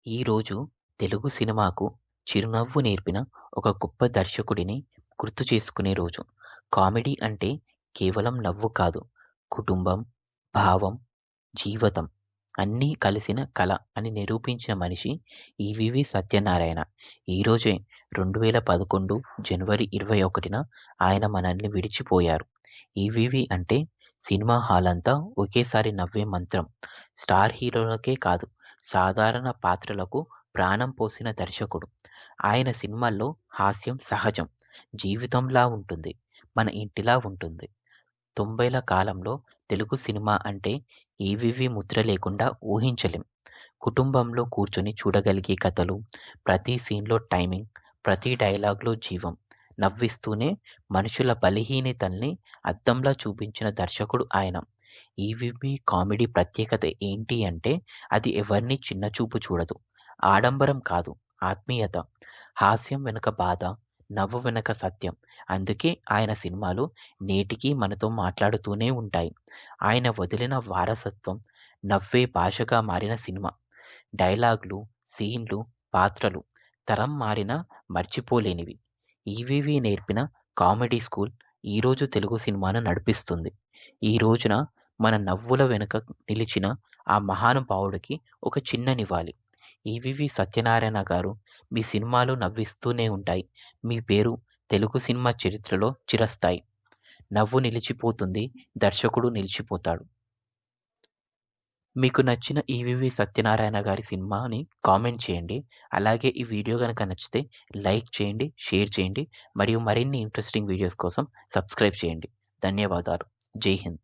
ఈరోజు తెలుగు సినిమాకు చిరునవ్వు నేర్పిన ఒక గొప్ప దర్శకుడిని గుర్తు చేసుకునే రోజు. కామెడీ అంటే కేవలం నవ్వు కాదు. కుటుంబం, భావం, జీవితం అన్నీ కలిసిన కళ అని నిరూపించిన మనిషి ఈవీవి సత్యనారాయణ. ఈరోజే 2011 జనవరి 21న ఆయన మనల్ని విడిచిపోయారు. ఈవీవి అంటే సినిమా హాలంతా ఒకేసారి నవ్వే మంత్రం. స్టార్ హీరోలకే కాదు, సాధారణ పాత్రలకు ప్రాణం పోసిన దర్శకుడు. ఆయన సినిమాల్లో హాస్యం సహజం. జీవితంలా ఉంటుంది. మన ఇంటిలా ఉంటుంది. 90ల కాలంలో తెలుగు సినిమా అంటే ఈవీవి ముద్ర లేకుండా ఊహించలేం. కుటుంబంలో కూర్చొని చూడగలిగే కథలు, ప్రతి సీన్‌లో టైమింగ్, ప్రతి డైలాగ్‌లో జీవం. నవ్విస్తూనే మనుషుల బలహీనతల్ని అద్దంలా చూపించిన దర్శకుడు ఆయన. ఈవీవి కామెడీ ప్రత్యేకత ఏంటి అంటే అది ఎవరిని చిన్నచూపు చూడదు. ఆడంబరం కాదు, ఆత్మీయత. హాస్యం వెనుక బాధ, నవ్వు వెనుక సత్యం. అందుకే ఆయన సినిమాలు నేటికీ మనతో మాట్లాడుతూనే ఉంటాయి. ఆయన వదిలిన వారసత్వం నవ్వే భాషగా మారిన సినిమా. డైలాగ్‌లు, సీన్‌లు, పాత్రలు తరం మారినా మర్చిపోలేనివి. ఈవీవి నేర్పిన కామెడీ స్కూల్ ఈరోజు తెలుగు సినిమాను నడిపిస్తుంది. ఈ రోజున మన నవ్వుల వెనుక నిలిచిన ఆ మహానుభావుడికి ఒక చిన్న నివాళి. ఈవీవి సత్యనారాయణ గారు, మీ సినిమాలు నవ్విస్తూనే ఉంటాయి. మీ పేరు తెలుగు సినిమా చరిత్రలో చిరస్థాయి. నవ్వు నిలిచిపోతుంది, దర్శకుడు నిలిచిపోతాడు. మీకు నచ్చిన ఈవీవి సత్యనారాయణ గారి సినిమాని కామెంట్ చేయండి. అలాగే ఈ వీడియో గనక నచ్చితే లైక్ చేయండి, షేర్ చేయండి మరియు మరిన్ని ఇంట్రెస్టింగ్ వీడియోస్ కోసం సబ్స్క్రైబ్ చేయండి. ధన్యవాదాలు. జై హింద్.